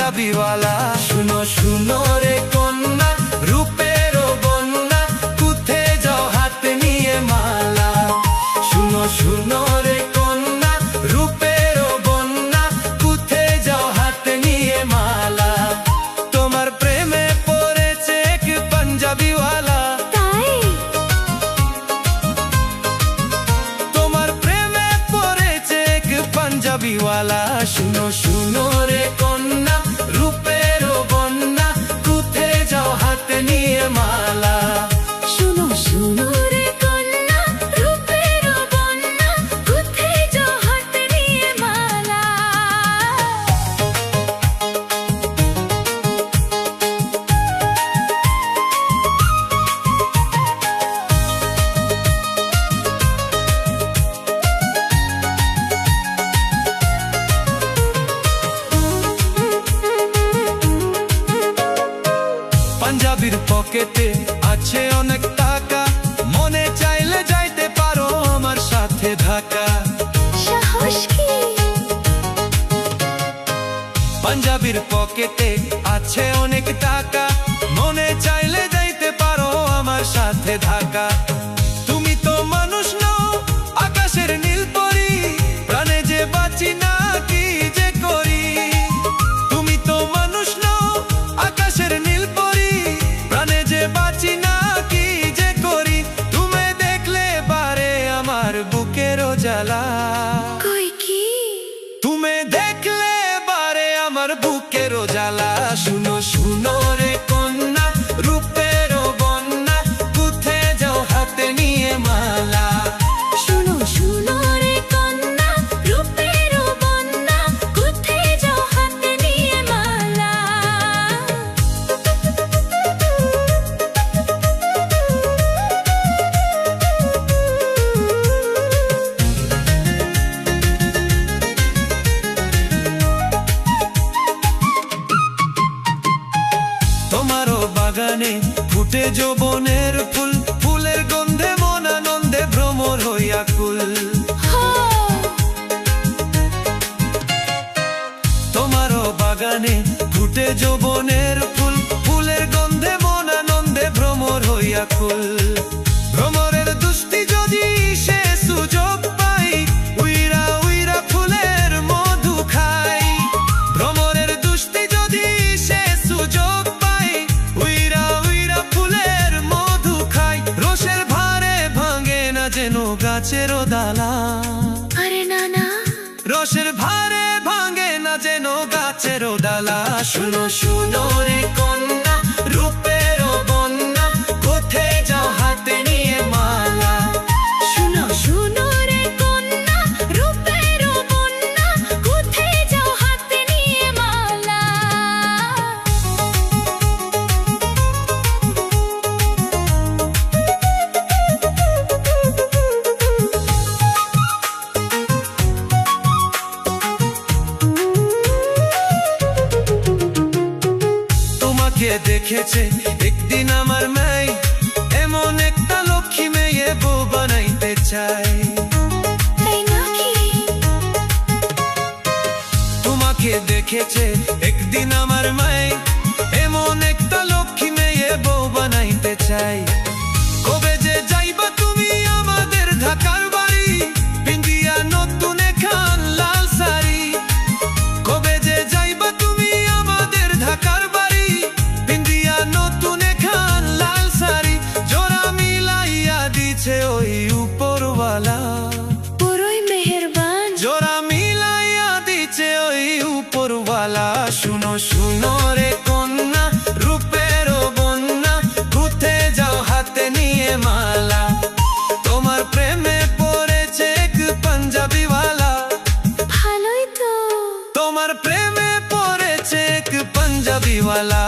পাঞ্জাবিওয়ালা। শুনো শুনো রে কন্যা, রূপেরও বন্যা, কুথে যাও হাতে নিয়ে মালা। শুনো শুনো রে কন্যা, রূপেরও বন্যা, কুথে যাও হাতে নিয়ে মালা। তোমার প্রেমে পড়েছে এক পাঞ্জাবিওয়ালা। তোমার প্রেমে পড়েছে এক পাঞ্জাবিওয়ালা। শুনো শুনো রে কন্যা, রূপেরও বন্যা, কুথে যাও হাতে নিয়ে মালা। শুনো শুনো রে কন্যা, রূপেরও বন্যা, কুথে যাও হাতে নিয়ে মালা। পাঞ্জাবির পকেটে আছে অনেক টাকা, মনে চাইলে যাইতে পারো আমার সাথে ঢাকা। সাহস কি? পাঞ্জাবির পকেটে আছে অনেক টাকা, মনে চাইলে যাইতে পারো আমার সাথে ঢাকা। তুমি তো মানুষ নও, আকাশের নীল পরি, প্রাণে যে বাঁচি না কি যে করি। তুমি তো মানুষ নও, আকাশের নীল পরি, প্রাণে যে বাঁচি না কি যে করি। তুমি দেখলে বারে আমার বুকেরও জ্বালা। কই কি? তুমি দেখলে বারে আমার বুকেরও জ্বালা। শুনো শুনো রে কন্যা, রূপেরও বন্যা, কুথে যাও হাতে নিয়ে মালা। শুনো শুনো রে কন্যা, রূপেরও বন্যা, কুথে যাও হাতে নিয়ে মালা। তোমারও বাগানে ফুটে যৌবনের ফুল, ফুলের গন্ধে মন আনন্দে ভ্রমর হইয়া কুল। তোমারও বাগানে ফুটে যৌবনের ফুল, ফুলের গন্ধে মন আনন্দে ভ্রমর হইয়া কুল। ভ্রমরের দুষ্টি যদি সে সুযোগ পাই, উইরা উইরা ফুলের মধু খাই। ভ্রমরের দুষ্টি যদি সে সুযোগ পাই, উইরা উইরা ফুলের মধু খাই। রসের ভারে ভাঙে না যেন গাছেরও ডালা। আরে না না, রসের ভারে ভাঙে না যেন গাছেরও ডালা। শুনো শুনো রে কন্যা, রূপেরও বন্যা, কোথে যাও হাতে নিয়ে মালা। শুনো শুনো রে কন্যা, রূপেরও বন্যা, কুথে যাও হাতে নিয়ে মালা। তোমাকে দেখেছে একদিন আমার মেয়ে, এমন একটা লক্ষ্মী মেয়ে বউ বানাইতে চাই। তাই নাকি? তোমাকে দেখেছে একদিন আমার মেয়ে, এমন একটা লক্ষ্মী মেয়ে বউ বানাইতে চাই। কবে যে যাইবা তুমি আমাদের ঢাকার বাড়ি, পিন্দিয়া নতুন এখান লাল শাড়ি। কবে যে যাইবা তুমি আমাদের ঢাকার বাড়ি, পিন্দিয়া নতুন এখান লাল শাড়ি। জোড়া মিলাইয়া দিছে ওই উপরওয়ালা, পুরোই মেহেরবান। জোড়া মিলাইয়া দিছে ওই উপরওয়ালা। শুনো শুনো রে কন্যা, রূপেরও বন্যা, কুথে যাও হাতে নিয়ে মালা। তোমার প্রেমে পড়েছে এক পাঞ্জাবিওয়ালা। ভালোই তো। তোমার প্রেমে পড়েছে এক পাঞ্জাবিওয়ালা।